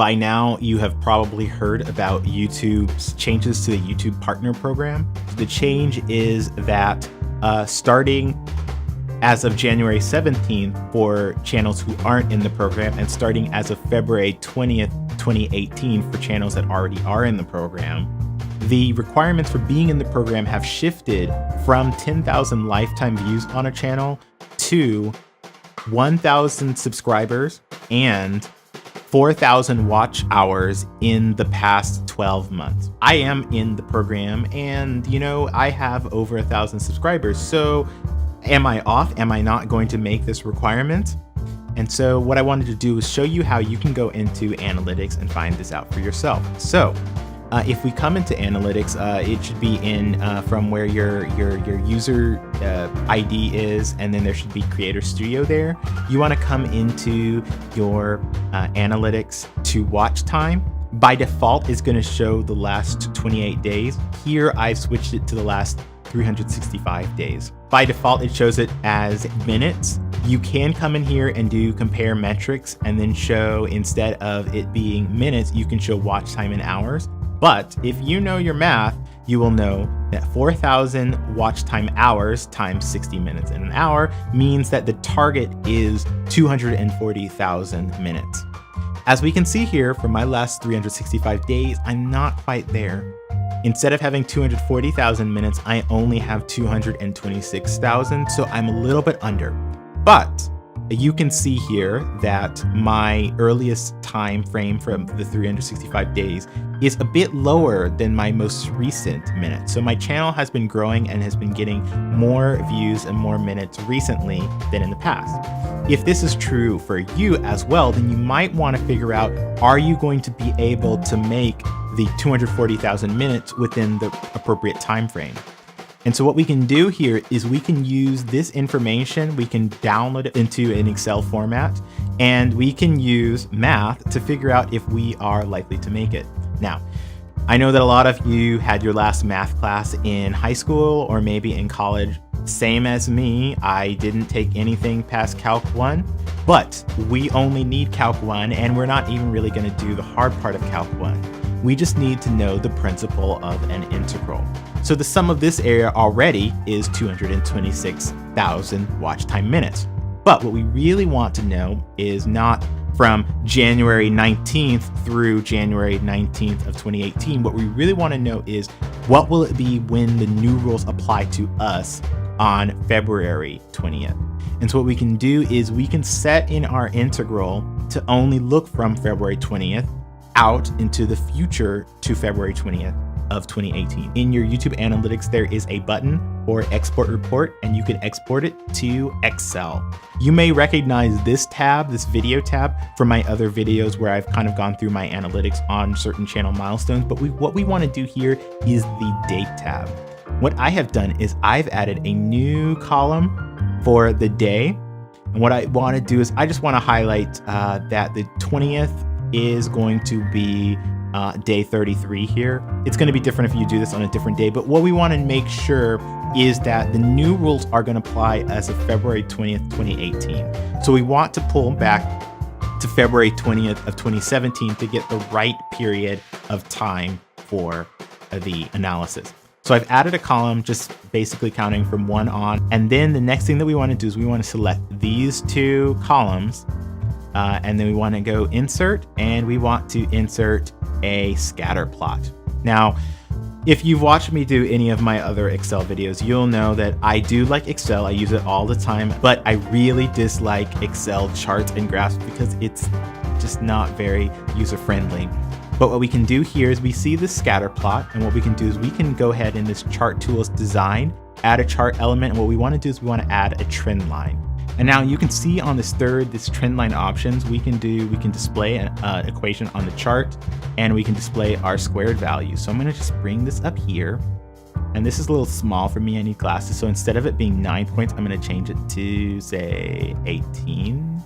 By now, you have probably heard about YouTube's changes to the YouTube Partner Program. The change is that starting as of January 17th for channels who aren't in the program, and starting as of February 20th, 2018 for channels that already are in the program, the requirements for being in the program have shifted from 10,000 lifetime views on a channel to 1,000 subscribers and 4,000 watch hours in the past 12 months. I am in the program and, I have over 1,000 subscribers. So am I off? Am I not going to make this requirement? And so what I wanted to do is show you how you can go into analytics and find this out for yourself. So if we come into analytics, it should be in from where your user ID is, and then there should be Creator Studio there. You want to come into your analytics to watch time. By default, it's going to show the last 28 days. Here, I've switched it to the last 365 days. By default, it shows it as minutes. You can come in here and do compare metrics and then show, instead of it being minutes, you can show watch time in hours. But if you know your math, you will know that 4,000 watch time hours times 60 minutes in an hour means that the target is 240,000 minutes. As we can see here, for my last 365 days, I'm not quite there. Instead of having 240,000 minutes, I only have 226,000, so I'm a little bit under. But you can see here that my earliest time frame from the 365 days is a bit lower than my most recent minutes. So my channel has been growing and has been getting more views and more minutes recently than in the past. If this is true for you as well, then you might want to figure out, are you going to be able to make the 240,000 minutes within the appropriate time frame? And so what we can do here is we can use this information, we can download it into an Excel format, and we can use math to figure out if we are likely to make it. Now, I know that a lot of you had your last math class in high school or maybe in college. Same as me, I didn't take anything past Calc 1, but we only need Calc 1, and we're not even really going to do the hard part of Calc 1. We just need to know the principle of an integral. So the sum of this area already is 226,000 watch time minutes. But what we really want to know is not from January 19th through January 19th of 2018. What we really want to know is, what will it be when the new rules apply to us on February 20th? And so what we can do is we can set in our integral to only look from February 20th out into the future to February 20th of 2018. In your YouTube analytics, there is a button for export report, and you can export it to Excel. You may recognize this tab, this video tab, from my other videos where I've kind of gone through my analytics on certain channel milestones, but what we want to do here is the date tab. What I have done is I've added a new column for the day. And what I want to do is I just want to highlight that the 20th is going to be day 33 here. It's going to be different if you do this on a different day, but what we want to make sure is that the new rules are going to apply as of February 20th, 2018. So we want to pull back to February 20th of 2017 to get the right period of time for the analysis. So I've added a column, just basically counting from 1 on. And then the next thing that we want to do is we want to select these two columns, and then we want to go insert, and we want to insert a scatter plot. Now, if you've watched me do any of my other Excel videos, you'll know that I do like Excel. I use it all the time, but I really dislike Excel charts and graphs because it's just not very user-friendly. But what we can do here is we see the scatter plot, and what we can do is we can go ahead in this chart tools design, add a chart element, and what we want to do is we want to add a trend line. And now you can see on this trend line options, we can display an equation on the chart, and we can display our squared value. So I'm going to just bring this up here, and this is a little small for me. I need glasses. So instead of it being 9 points, I'm going to change it to, say, 18.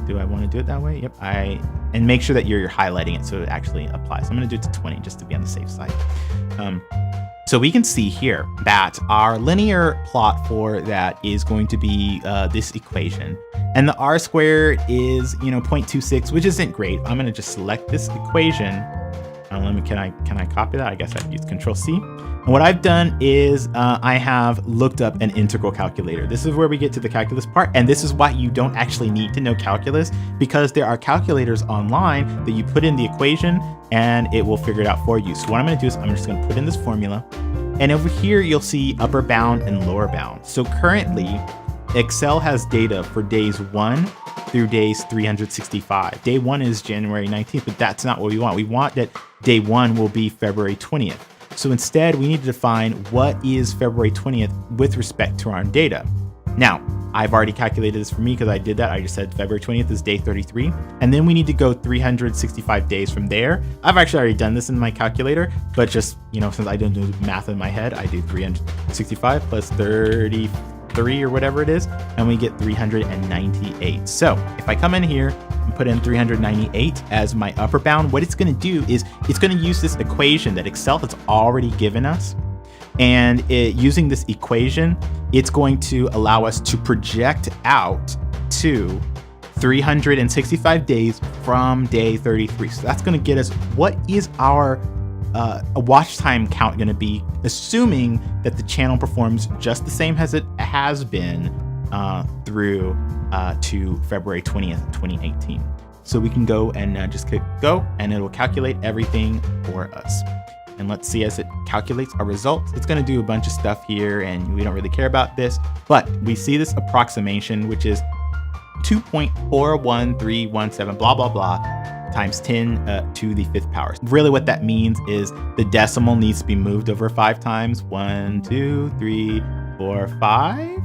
Do I want to do it that way? Yep. And make sure that you're highlighting it so it actually applies. I'm going to do it to 20 just to be on the safe side. So we can see here that our linear plot for that is going to be this equation. And the R squared is, 0.26, which isn't great. I'm gonna just select this equation. Can I copy that? I guess I have to use Control C. And what I've done is I have looked up an integral calculator. This is where we get to the calculus part. And this is why you don't actually need to know calculus, because there are calculators online that you put in the equation and it will figure it out for you. So what I'm gonna do is I'm just gonna put in this formula. And over here, you'll see upper bound and lower bound. So currently, Excel has data for days 1 through days 365. Day 1 is January 19th, but that's not what we want. We want that day 1 will be February 20th. So instead, we need to define what is February 20th with respect to our data. Now, I've already calculated this for me because I did that. I just said February 20th is day 33. And then we need to go 365 days from there. I've actually already done this in my calculator, but just, since I don't do math in my head, I do 365 plus 33 or whatever it is, and we get 398. So if I come in here and put in 398 as my upper bound, what it's going to do is it's going to use this equation that Excel has already given us. And using this equation, it's going to allow us to project out to 365 days from day 33. So that's going to get us what is our watch time count going to be, assuming that the channel performs just the same as it has been through to February 20th, 2018. So we can go and just click go, and it will calculate everything for us. And let's see as it calculates our results. It's going to do a bunch of stuff here, and we don't really care about this, but we see this approximation, which is 2.41317 blah blah blah times 10 to the 5th power. Really what that means is the decimal needs to be moved over 5 times. 1, 2, 3, 4, 5.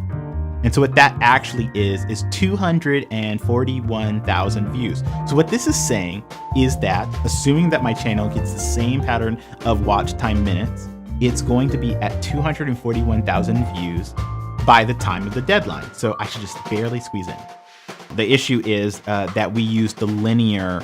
And so what that actually is 241,000 views. So what this is saying is that, assuming that my channel gets the same pattern of watch time minutes, it's going to be at 241,000 views by the time of the deadline. So I should just barely squeeze in. The issue is that we use the linear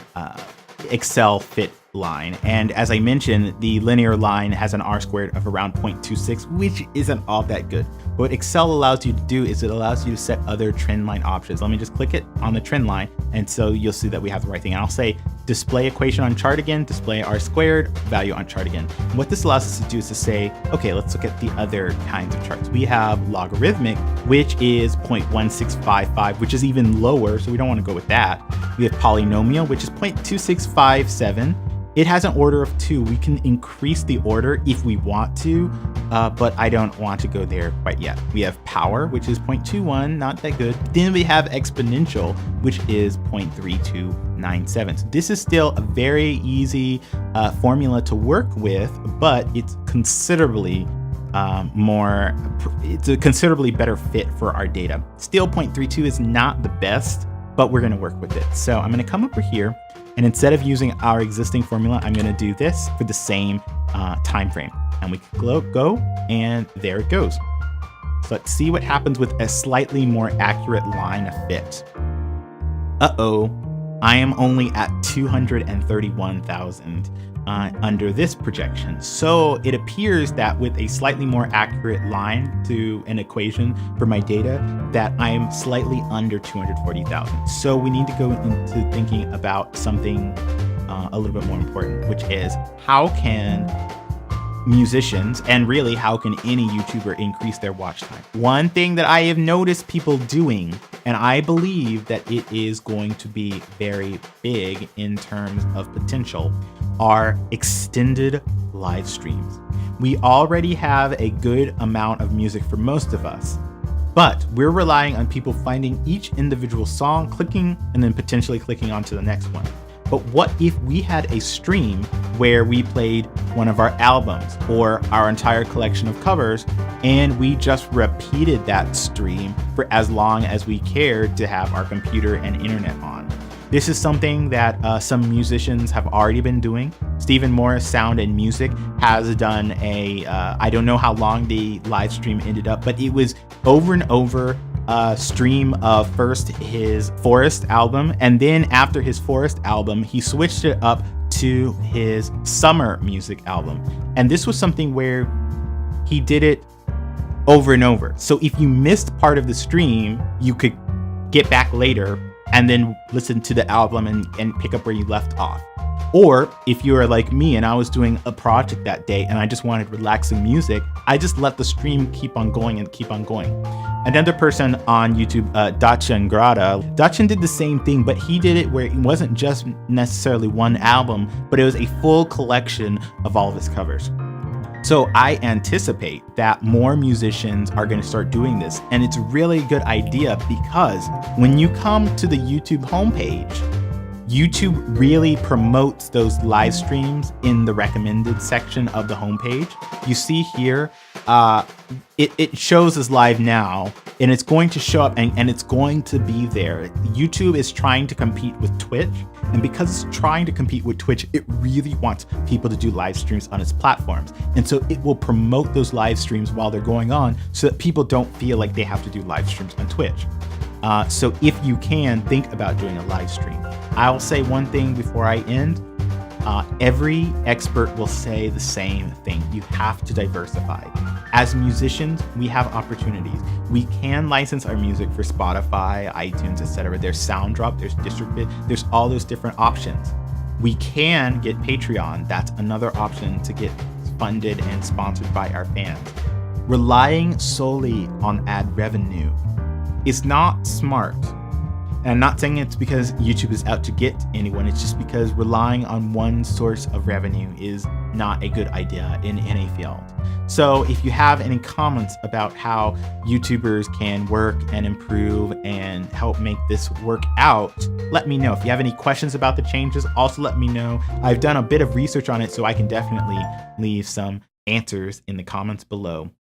Excel fit line. And as I mentioned, the linear line has an R squared of around 0.26, which isn't all that good. What Excel allows you to do is it allows you to set other trend line options. Let me just click it on the trend line, and so you'll see that we have the right thing. And I'll say display equation on chart again, display R squared value on chart again. And what this allows us to do is to say, okay, let's look at the other kinds of charts. We have logarithmic, which is 0.1655, which is even lower, so we don't want to go with that. We have polynomial, which is 0.2657. It has an order of 2. We can increase the order if we want to, but I don't want to go there quite yet. We have power, which is 0.21, not that good. Then we have exponential, which is 0.3297. So this is still a very easy formula to work with, but it's considerably it's a considerably better fit for our data. Still 0.32 is not the best, but we're going to work with it. So I'm going to come over here, and instead of using our existing formula, I'm going to do this for the same time frame. And we can go, and there it goes. So let's see what happens with a slightly more accurate line of fit. Uh-oh, I am only at 231,000 under this projection. So it appears that with a slightly more accurate line to an equation for my data, that I'm slightly under 240,000. So we need to go into thinking about something a little bit more important, which is how can musicians, and really how can any YouTuber, increase their watch time? One thing that I have noticed people doing, and I believe that it is going to be very big in terms of potential, are extended live streams. We already have a good amount of music for most of us, but we're relying on people finding each individual song, clicking, and then potentially clicking onto the next one. But what if we had a stream where we played one of our albums or our entire collection of covers, and we just repeated that stream for as long as we cared to have our computer and internet on? This is something that some musicians have already been doing. Stephen Morris Sound and Music has done a, I don't know how long the live stream ended up, but it was over and over stream of first his Forest album, and then after his Forest album, he switched it up to his Summer music album. And this was something where he did it over and over. So if you missed part of the stream, you could get back later and then listen to the album and pick up where you left off. Or if you are like me and I was doing a project that day and I just wanted relaxing music, I just let the stream keep on going and keep on going. Another person on YouTube, Dachin Grada, Dachin did the same thing, but he did it where it wasn't just necessarily one album, but it was a full collection of all of his covers. So I anticipate that more musicians are going to start doing this. And it's really a good idea because when you come to the YouTube homepage, YouTube really promotes those live streams in the recommended section of the homepage. You see here, it shows as live now, and it's going to show up and it's going to be there. YouTube is trying to compete with Twitch, and because it's trying to compete with Twitch, it really wants people to do live streams on its platforms. And so it will promote those live streams while they're going on so that people don't feel like they have to do live streams on Twitch. So if you can, think about doing a live stream. I'll say one thing before I end. Every expert will say the same thing. You have to diversify. As musicians, we have opportunities. We can license our music for Spotify, iTunes, etc. There's SoundDrop, there's DistroKid, there's all those different options. We can get Patreon. That's another option to get funded and sponsored by our fans. Relying solely on ad revenue is not smart. And I'm not saying it's because YouTube is out to get anyone. It's just because relying on one source of revenue is not a good idea in any field. So if you have any comments about how YouTubers can work and improve and help make this work out, let me know. If you have any questions about the changes, also let me know. I've done a bit of research on it, so I can definitely leave some answers in the comments below.